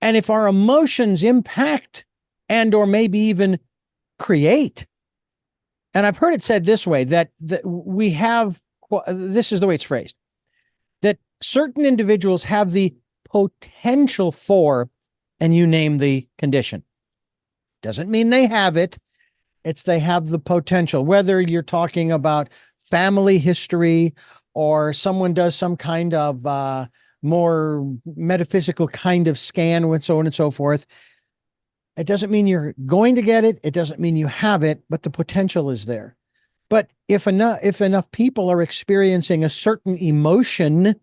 And if our emotions impact and or maybe even create, and I've heard it said this way, that we have, this is the way it's phrased, that certain individuals have the potential for, and you name the condition. Doesn't mean they have it. It's they have the potential, whether you're talking about family history or someone does some kind of more metaphysical kind of scan and so on and so forth. It doesn't mean you're going to get it. It doesn't mean you have it, but the potential is there. But if enough people are experiencing a certain emotion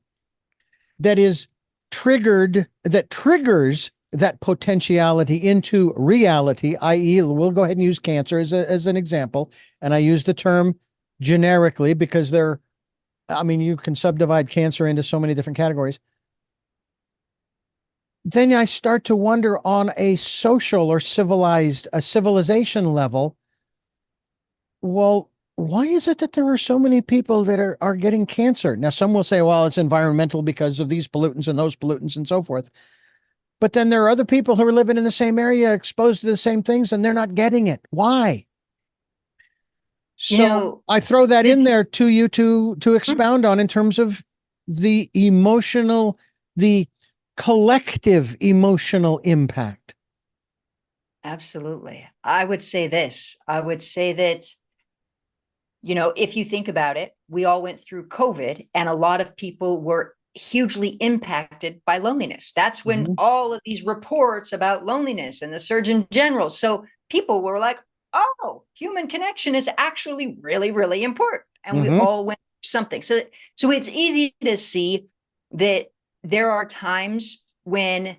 that is triggered, that triggers that potentiality into reality, i.e., we'll go ahead and use cancer as an example. And I use the term generically because you can subdivide cancer into so many different categories. Then I start to wonder on a social or civilization level, well, why is it that there are so many people that are getting cancer? Now, some will say, well, it's environmental because of these pollutants and those pollutants and so forth. But then there are other people who are living in the same area, exposed to the same things, and they're not getting it. Why? So I throw that in there to you to expound on in terms of the emotional, the collective emotional impact. Absolutely. I would say this. I would say that, if you think about it, we all went through COVID and a lot of people were hugely impacted by loneliness. That's when all of these reports about loneliness and the Surgeon General. So people were like, oh, human connection is actually really, really important. And we all went through something. So it's easy to see that there are times when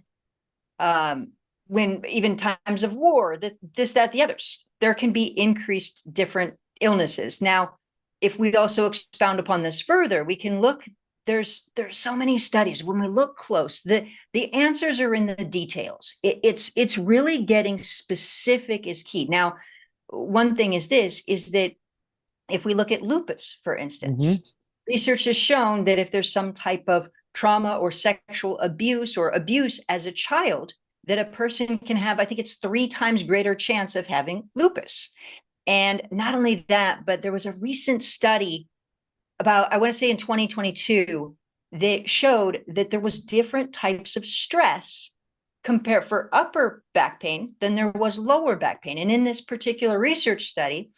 even times of war, this, that, the others, there can be increased different illnesses. Now, if we also expound upon this further, we can look, there's so many studies. When we look close, the answers are in the details. It's really getting specific is key. Now, one thing is that if we look at lupus, for instance, research has shown that if there's some type of trauma or sexual abuse or abuse as a child, that a person can have, I think it's 3 times greater chance of having lupus. And not only that, but there was a recent study about, I want to say in 2022, that showed that there was different types of stress compared for upper back pain than there was lower back pain. And in this particular research study,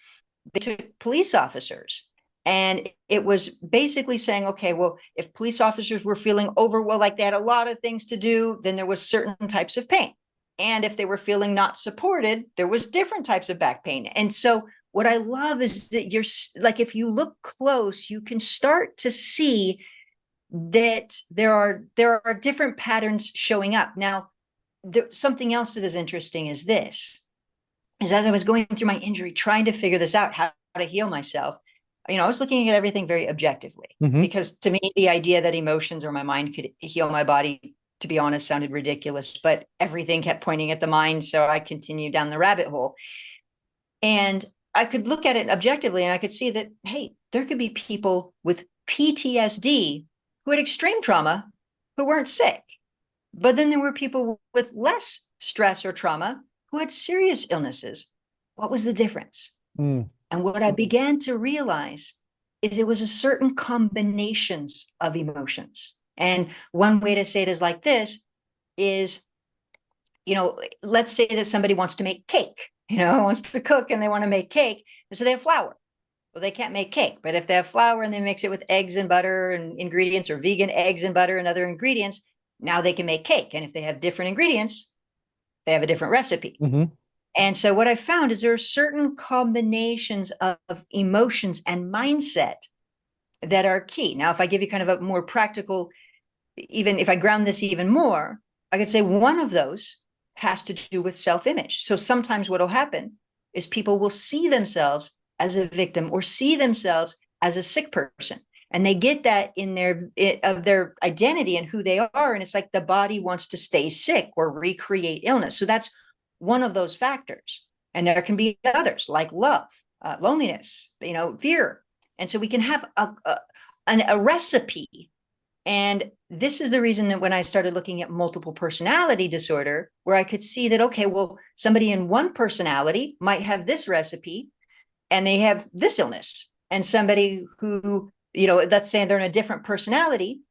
they took police officers, and it was basically saying, okay, well, if police officers were feeling overwhelmed, like they had a lot of things to do, then there was certain types of pain. And if they were feeling not supported, there was different types of back pain. And so what I love is that you're like, if you look close, you can start to see that there are different patterns showing up. Now, something else that is interesting is this, is as I was going through my injury, trying to figure this out, how to heal myself, I was looking at everything very objectively, because to me, the idea that emotions or my mind could heal my body, to be honest, sounded ridiculous, but everything kept pointing at the mind. So I continued down the rabbit hole, and I could look at it objectively and I could see that, hey, there could be people with PTSD who had extreme trauma who weren't sick. But then there were people with less stress or trauma who had serious illnesses. What was the difference? And what I began to realize is it was a certain combinations of emotions. And one way to say it is like this is, let's say that somebody wants to make cake, wants to cook and they want to make cake. And so they have flour. Well, they can't make cake, but if they have flour and they mix it with eggs and butter and ingredients, or vegan eggs and butter and other ingredients, now they can make cake. And if they have different ingredients, they have a different recipe. And so what I found is there are certain combinations of emotions and mindset that are key. Now, if I give you kind of a more practical, even if I ground this even more, I could say one of those has to do with self-image. So sometimes what will happen is people will see themselves as a victim or see themselves as a sick person. And they get that in their identity and who they are. And it's like the body wants to stay sick or recreate illness. So that's one of those factors. And there can be others like love, loneliness, fear. And so we can have a recipe. And this is the reason that when I started looking at multiple personality disorder, where I could see that, okay, well, somebody in one personality might have this recipe and they have this illness. And somebody who, let's say they're in a different personality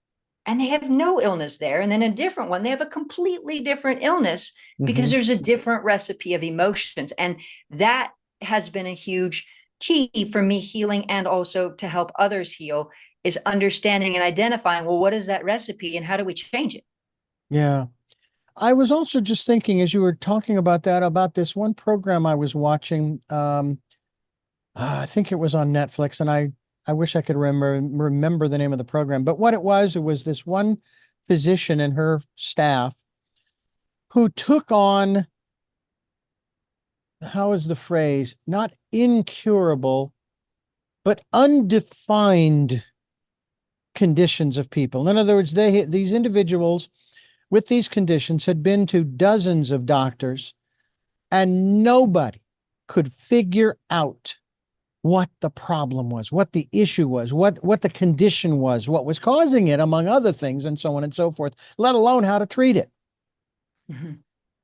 and they have no illness there. And then a different one, they have a completely different illness because there's a different recipe of emotions. And that has been a huge key for me healing, and also to help others heal, is understanding and identifying, well, what is that recipe and how do we change it? Yeah. I was also just thinking as you were talking about that, about this one program I was watching. I think it was on Netflix, and I wish I could remember the name of the program. But what it was this one physician and her staff who took on, how is the phrase, not incurable, but undefined conditions of people. In other words, these individuals with these conditions had been to dozens of doctors, and nobody could figure out what the problem was, what the issue was, what the condition was, what was causing it, among other things, and so on and so forth, let alone how to treat it.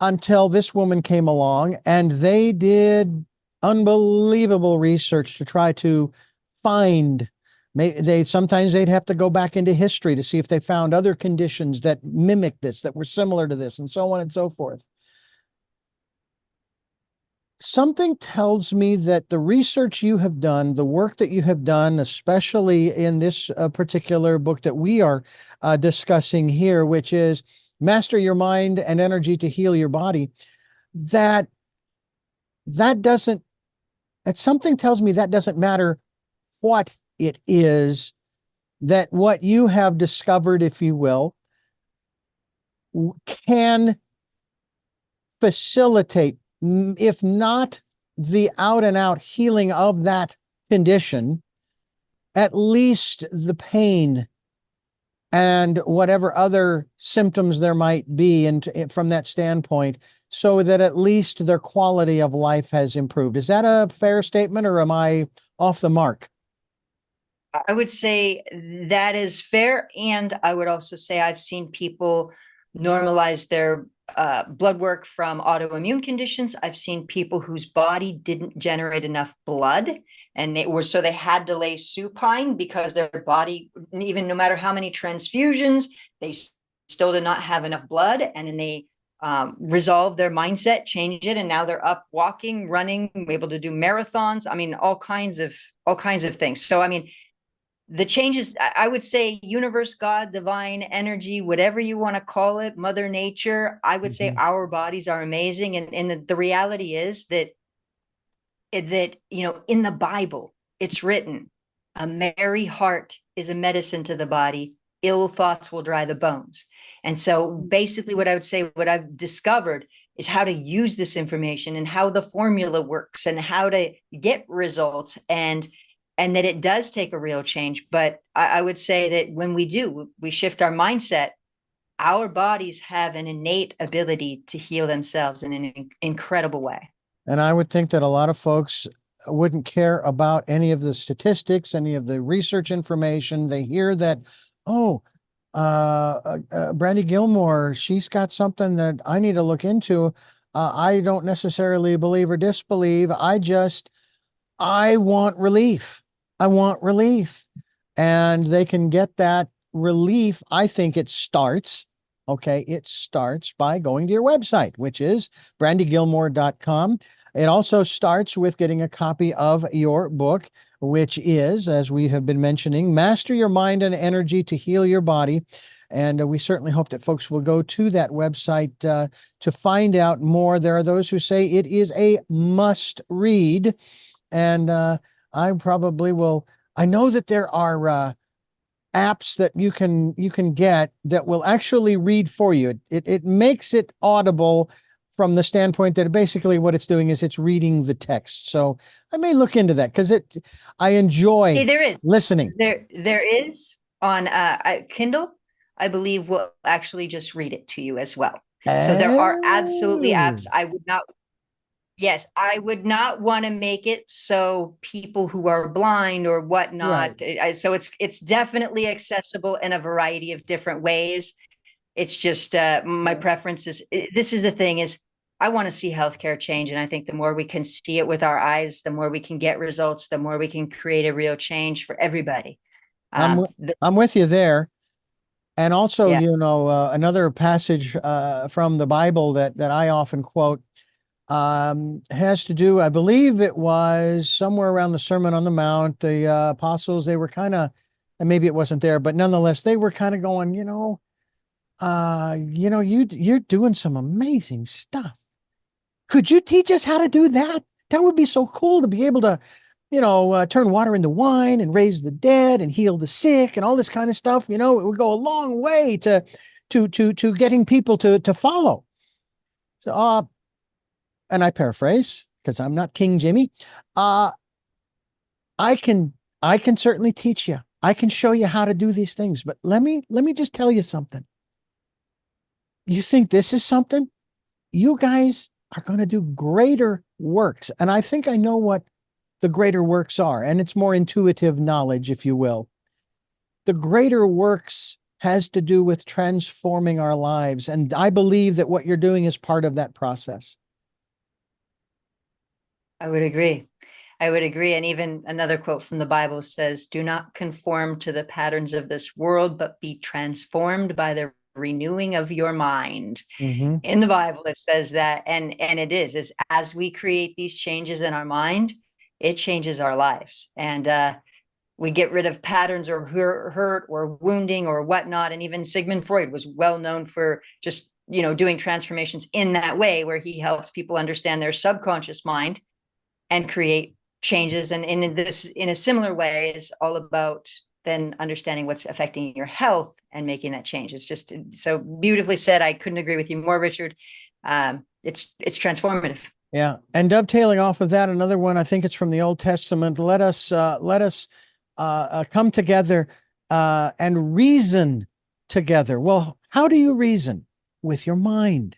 Until this woman came along, and they did unbelievable research to try to find. Sometimes they'd have to go back into history to see if they found other conditions that mimicked this, that were similar to this, and so on and so forth. Something tells me that the research you have done, the work that you have done, especially in this particular book that we are discussing here, which is Master Your Mind and Energy to Heal Your Body, that something tells me that doesn't matter what it is, that what you have discovered, if you will, can facilitate, if not the out and out healing of that condition, at least the pain and whatever other symptoms there might be, and from that standpoint, so that at least their quality of life has improved. Is that a fair statement, or am I off the mark? I would say that is fair. And I would also say I've seen people normalize their blood work from autoimmune conditions. I've seen people whose body didn't generate enough blood, and they had to lay supine because their body, even no matter how many transfusions, they still did not have enough blood. And then they resolve their mindset, change it, and now they're up walking, running, able to do marathons. I mean, all kinds of things. So I mean, the changes, I would say, universe, God, divine energy, whatever you want to call it, Mother Nature, I would say our bodies are amazing. And the reality is that in the Bible, it's written, a merry heart is a medicine to the body, ill thoughts will dry the bones. And so basically what I would say, what I've discovered is how to use this information and how the formula works and how to get results, and that it does take a real change. But I would say that when we shift our mindset, our bodies have an innate ability to heal themselves in an incredible way. And I would think that a lot of folks wouldn't care about any of the statistics, any of the research information. They hear that, oh, Brandy Gillmore, she's got something that I need to look into. I don't necessarily believe or disbelieve. I want relief. I want relief. And they can get that relief. I think it starts by going to your website, which is brandygillmore.com. It also starts with getting a copy of your book, which is, as we have been mentioning, Master Your Mind and Energy to Heal Your Body. And we certainly hope that folks will go to that website to find out more. There are those who say it is a must read. And I probably will. I know that there are apps that you can get that will actually read for you. It makes it audible from the standpoint that basically what it's doing is it's reading the text. So I may look into that because I enjoy listening. There is on Kindle, I believe, will actually just read it to you as well. So there are absolutely apps. I would not Yes, I would not want to make it so people who are blind or whatnot. Right. So it's definitely accessible in a variety of different ways. It's just my preference is, this is the thing is, I want to see healthcare change. And I think the more we can see it with our eyes, the more we can get results, the more we can create a real change for everybody. I'm Um, I'm with you there. And also, yeah, another passage from the Bible that I often quote has to do, I believe it was somewhere around the Sermon on the Mount. The apostles, they were kind of, and maybe it wasn't there, but nonetheless, they were kind of going, you're doing some amazing stuff. Could you teach us how to do that? That would be so cool to be able to, turn water into wine and raise the dead and heal the sick and all this kind of stuff. It would go a long way to getting people to follow. So, and I paraphrase because I'm not King Jimmy. Uh, I can I can certainly teach you. I can show you how to do these things, but let me just tell you something. You think this is something? You guys are going to do greater works. And I think I know what the greater works are, and it's more intuitive knowledge, if you will. The greater works has to do with transforming our lives. And I believe that what you're doing is part of that process. I would agree. I would agree. And even another quote from the Bible says, do not conform to the patterns of this world, but be transformed by the renewing of your mind. Mm-hmm. In the Bible, it says that. And it is as we create these changes in our mind, it changes our lives. And we get rid of patterns or hurt or wounding or whatnot. And even Sigmund Freud was well known for just, doing transformations in that way, where he helped people understand their subconscious mind and create changes. And in this, in a similar way, is all about then understanding what's affecting your health and making that change. It's just so beautifully said. I couldn't agree with you more, Richard. It's transformative. Yeah. And dovetailing off of that, another one, I think it's from the Old Testament. Let us come together and reason together. Well, how do you reason? With your mind.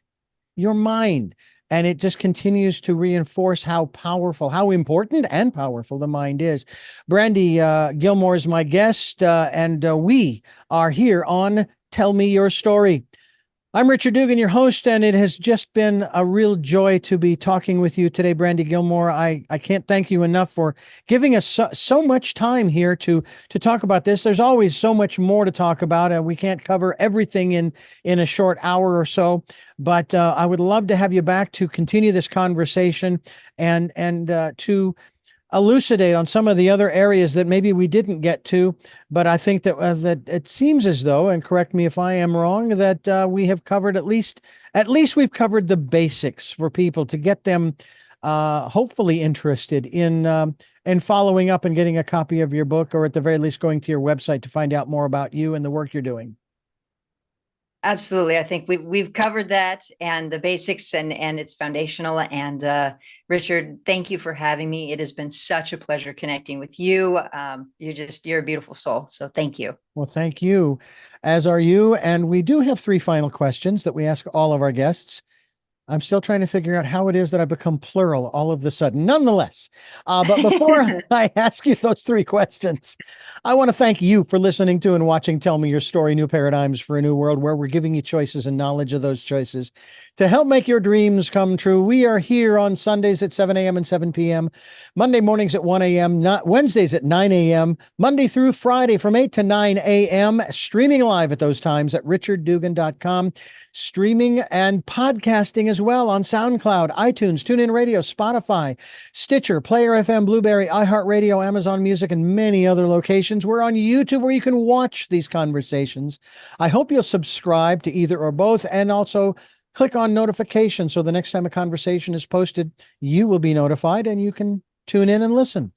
Your mind. And it just continues to reinforce how powerful, how important and powerful the mind is. Brandy Gillmore is my guest, and we are here on Tell Me Your Story. I'm Richard Dugan, your host, and it has just been a real joy to be talking with you today, Brandy Gillmore. I can't thank you enough for giving us so much time here to talk about this. There's always so much more to talk about, and we can't cover everything in a short hour or so. But I would love to have you back to continue this conversation and to elucidate on some of the other areas that maybe we didn't get to. But I think that it seems as though, and correct me if I am wrong, that we have covered at least we've covered the basics for people to get them hopefully interested in following up and getting a copy of your book, or at the very least going to your website to find out more about you and the work you're doing. Absolutely. I think we've covered that and the basics, and it's foundational. And Richard, thank you for having me. It has been such a pleasure connecting with you. You're a beautiful soul. So thank you. Well, thank you, as are you. And we do have 3 final questions that we ask all of our guests. I'm still trying to figure out how it is that I become plural all of the sudden. Nonetheless, but before I ask you those 3 questions, I want to thank you for listening to and watching Tell Me Your Story, New Paradigms for a New World, where we're giving you choices and knowledge of those choices to help make your dreams come true. We are here on Sundays at 7 a.m. and 7 p.m., Monday mornings at 1 a.m., not Wednesdays at 9 a.m., Monday through Friday from 8 to 9 a.m., streaming live at those times at richarddugan.com, streaming and podcasting as well on SoundCloud, iTunes, TuneIn Radio, Spotify, Stitcher, Player FM, Blueberry, iHeartRadio, Amazon Music, and many other locations. We're on YouTube where you can watch these conversations. I hope you'll subscribe to either or both, and also click on notifications so the next time a conversation is posted, you will be notified and you can tune in and listen.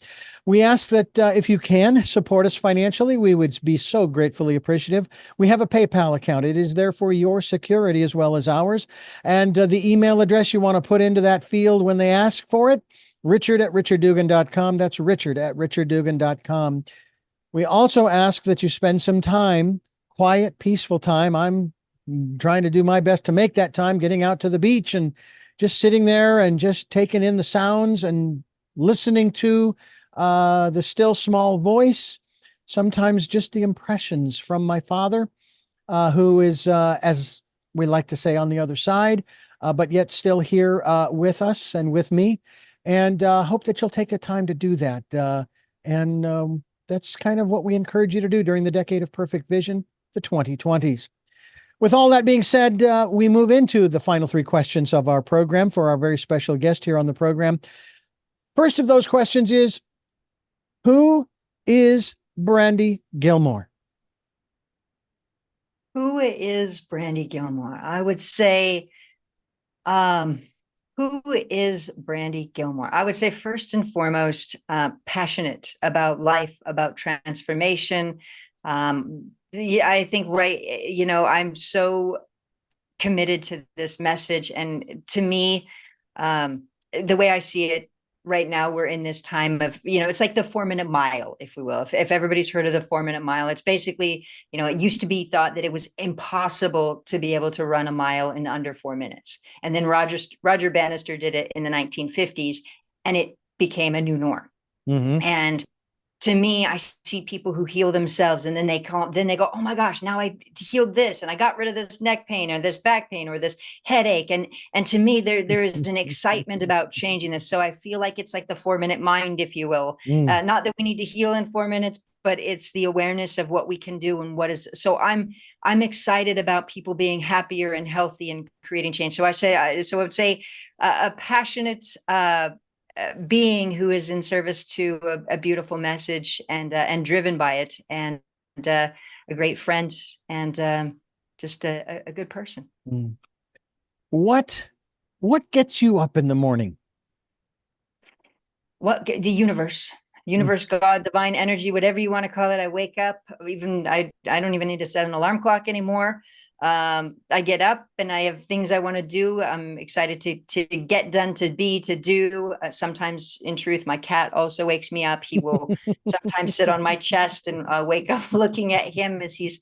We ask that if you can support us financially, we would be so gratefully appreciative. We have a PayPal account. It is there for your security as well as ours. And the email address you want to put into that field when they ask for it, richard@richarddugan.com. That's richard@richarddugan.com. We also ask that you spend some time, quiet, peaceful time. I'm trying to do my best to make that time, getting out to the beach and just sitting there and just taking in the sounds and listening to the still small voice, sometimes just the impressions from my father, who is, as we like to say, on the other side, but yet still here with us and with me. And hope that you'll take the time to do that. And that's kind of what we encourage you to do during the decade of perfect vision, the 2020s. With all that being said, we move into the final three questions of our program for our very special guest here on the program. First of those questions is, who is Brandy Gillmore? Who is Brandy Gillmore? I would say, who is Brandy Gillmore? I would say first and foremost, passionate about life, about transformation. I think, right, I'm so committed to this message. And to me, the way I see it right now, we're in this time of, it's like the 4-minute mile, if we will. If everybody's heard of the 4-minute mile, it's basically, it used to be thought that it was impossible to be able to run a mile in under 4 minutes. And then Roger Bannister did it in the 1950s, and it became a new norm. Mm-hmm. And to me, I see people who heal themselves, and then they go, oh my gosh, now I healed this, and I got rid of this neck pain or this back pain or this headache. And to me, there is an excitement about changing this. So I feel like it's like the 4-minute mind, if you will. Not that we need to heal in 4 minutes, but it's the awareness of what we can do and what is. So I'm excited about people being happier and healthy and creating change. So I would say a passionate being who is in service to a beautiful message and driven by it, and a great friend, and just a good person. What gets you up in the morning? The universe, God, divine energy, whatever you want to call it. I wake up, I don't even need to set an alarm clock anymore. I get up and I have things I want to do. I'm excited to get done, to do. Sometimes, in truth, my cat also wakes me up. He will sometimes sit on my chest, and wake up looking at him as he's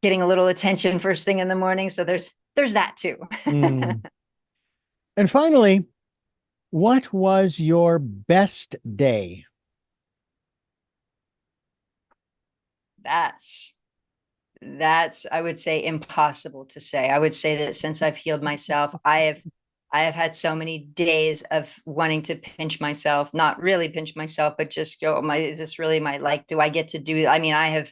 getting a little attention first thing in the morning. So there's that too. And finally, what was your best day? That's I would say impossible to say. I would say that since I've healed myself, I have had so many days of wanting to pinch myself, not really pinch myself, but just go, is this really my, like, do I get to do? I mean, I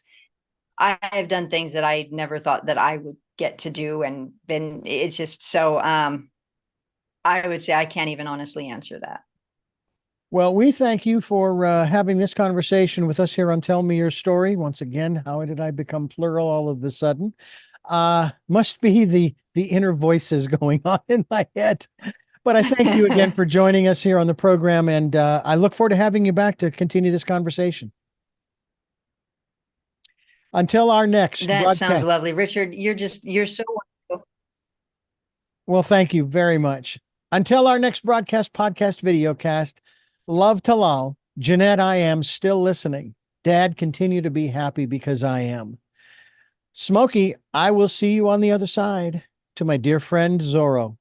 have done things that I never thought that I would get to do, and it's just so, I would say I can't even honestly answer that. Well, we thank you for having this conversation with us here on Tell Me Your Story. Once again, how did I become plural all of a sudden? Must be the inner voices going on in my head. But I thank you again for joining us here on the program, and I look forward to having you back to continue this conversation. Until our next broadcast. Sounds lovely. Richard, you're so wonderful. Well, thank you very much. Until our next podcast, video cast, love to Lal. Jeanette, I am still listening. Dad, continue to be happy because I am. Smokey, I will see you on the other side. To my dear friend Zorro.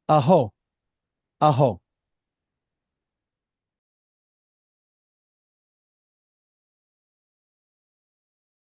Aho. Aho.